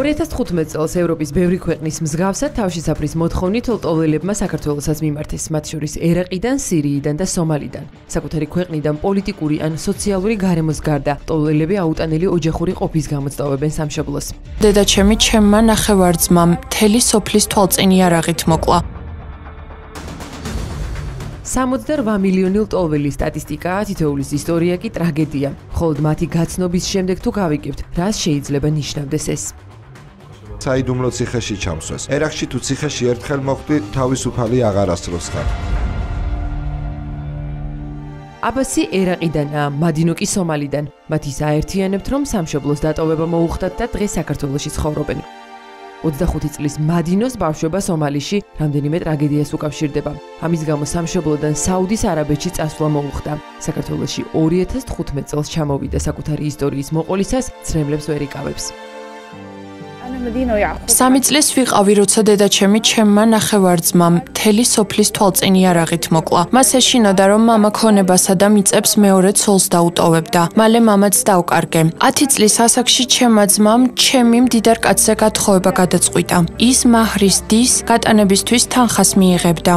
2015 წელს ევროპის ბევრი ქვეყნის მსგავსად თავშესაფრის მოთხოვნით ლტოლვილებმა საქართველოსაც მიმართეს, მათ შორის ერაყიდან, სირიიდან და სომალიდან. საკუთარი ქვეყნიდან პოლიტიკური ან სოციალური გარემოს გარდა ლტოლვილები აუტანელი ოჯახური ყოფის გამოცდავებენ სამშობლოს. დედა ჩემმა ნახევარ ძმამ მთელი სოფლის თვალწინ იარაღით მოკლა. 68 მილიონი ლტოლვილის სტატისტიკაა, თითოეულის ისტორია კი ტრაგედია. მხოლოდ მათი გაცნობის შემდეგ თუ გავიგებთ, რას შეიძლება ნიშნავდეს ეს. საიდუმლო ციხეში ჩამსვეს. ერაყში თუ ციხეში ერთხელ მოხვდი, თავისუფალი აღარ ასროს ხარ. აბასი ერაყიდანაა, მადინო კი სომალიდან. მათ ის აერთიანებთ, რომ სამშობლოს დატოვება მოუხდათ და დღეს საქართველოში ცხოვრობენ. 25 წლის მადინოს ბავშვობა სომალიში რამდენიმე ტრაგედიას უკავშირდება. ამის გამო სამშობლოდან საუდის არაბეთში წასვლა მოუხდა. საქართველოში 2015 წელს ჩამოვიდა, საკუთარი ისტორიის მოყოლისას ცრემლებს ვერ იკავებს. 3 წლის ვიყავი, როცა დედა ჩემმა ნახევარ ძმამ მთელი სოფლის თვალწინ იარაღით მოკლა. მას ეშინოდა, რომ მამა ქონებასა და მიწებს მეორე ცოლს დაუტოვებდა. მალე მამაც დაუკარგე. 10 წლის ასაკში ჩემმა ძმამ ჩემი მდიდარ კაცზე გათხოვება გადაწყვიტა. ის მაჰრის დის გატანებისთვის თანხას მიიღებდა.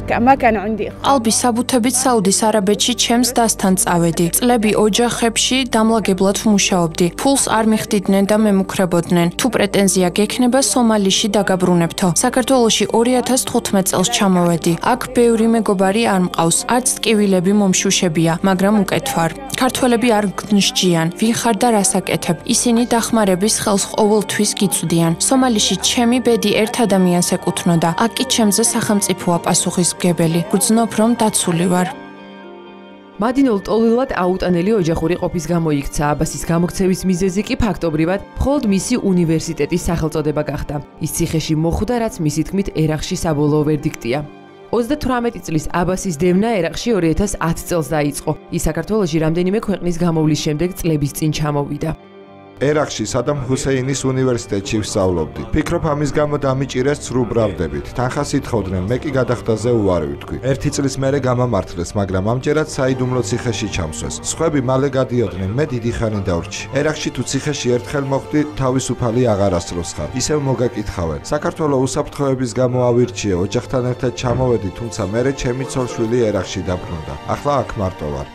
ალბი საბუთებით საუდის არაბეთში ჩემს დასთან წავედი. წლები ოჯახებში დამლაგებლად ვმუშაობდი. ფულს არ მიხდიდნენ და მემუქრებოდნენ. თუ პრეტენზია გექნება, სომალიში დაგაბრუნებთო. საქართველოში 2015 წელს ჩამოვედი. აქ ბევრი მეგობარი არ მყავს. არც ტკივილები მომშუშებია, მაგრამ უკეთ ვარ. ქართველები არ გნსჯიან. ვინ ხარ და რას აკეთებ? ისინი დახმარების ხელს ყოველთვის გიწვდიან. სომალიში ჩემი ბედი ერთ ადამიანს ეკუთვნოდა. აქ კი ჩემზე სახელმწიფოა პასუხისმგებელი. გძნობ, რომ დაცული ვარ. მადინო ლტოლვილად აუტანელი ოჯახური ყოფის გამო იქცა. აბასის გამოქცევის მიზეზი კი ფაქტობრივად მხოლოდ მისი უნივერსიტეტის სახელწოდება გახდა. ის ციხეში მოხვდა, რაც მისი თქმით ერაყში საბოლოო ვერდიქტია. 38 წლის აბასის დევნა ერაყში 2010 წელს დაიწყო. ის საქართველოში რამდენიმე ქვეყნის გამოვლის შემდეგ წლების წინ ჩამოვიდა. ერაყში სადამ ჰუსეინის უნივერსიტეტში ვსწავლობდი. ფიქრობ ამის გამო დამიჭირეს ცრუ ბრალდებით. თანხას ითხოვდნენ, მე კი გადახდაზე უარი ვთქვი. 1 წლის მერე გამამართლეს, მაგრამ ამჯერად საიდუმლო ციხეში ჩამსვეს. სხვები მალე გადიოდნენ, მე დიდი ხანი დავრჩი. ერაყში თუ ციხეში ერთხელ მოხვდი, თავისუფალი აღარ ასროს ხარ. ისევ მოგაკითხავენ. საქართველოს უსაფრთხოების გამო ავირჩიე, ოჯახთან ერთად ჩამოვედი, თუმცა მერე ჩემი ცოლ-შვილი ერაყში დაბრუნდა. ახლა აქ მარტო ვარ.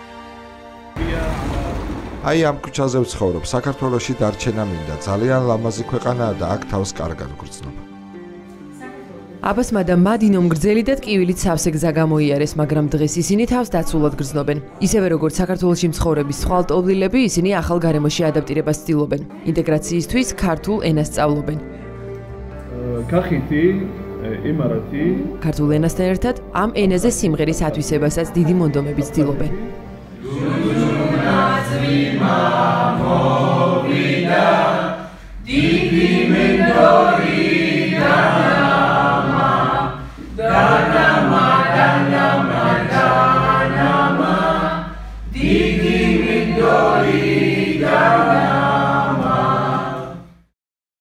აი ამ ქუჩაზე ვცხოვრობ, საქართველოში დარჩენა მინდა, ძალიან ლამაზი ქვეყანაა და აქ თავს კარგად ვგრძნობ. აბასმა და მადინომ გრძელი და ტკივილით სავსე გზა გამოიარეს, მაგრამ დღეს ისინი თავს დაცულად გრძნობენ. ისევე როგორც საქართველოში მცხოვრები სხვა ლტოლვილები, ისინი ახალ გარემოში ადაპტირებას ცდილობენ. ინტეგრაციისთვის ქართულ ენას სწავლობენ. კახეთი, იმარათი. ქართულ ენასთან ერთად ამ ენაზე სიმღერის ათვისებასაც დიდი მონდომებით ცდილობენ. მოვიდა დიდი მენდორიდან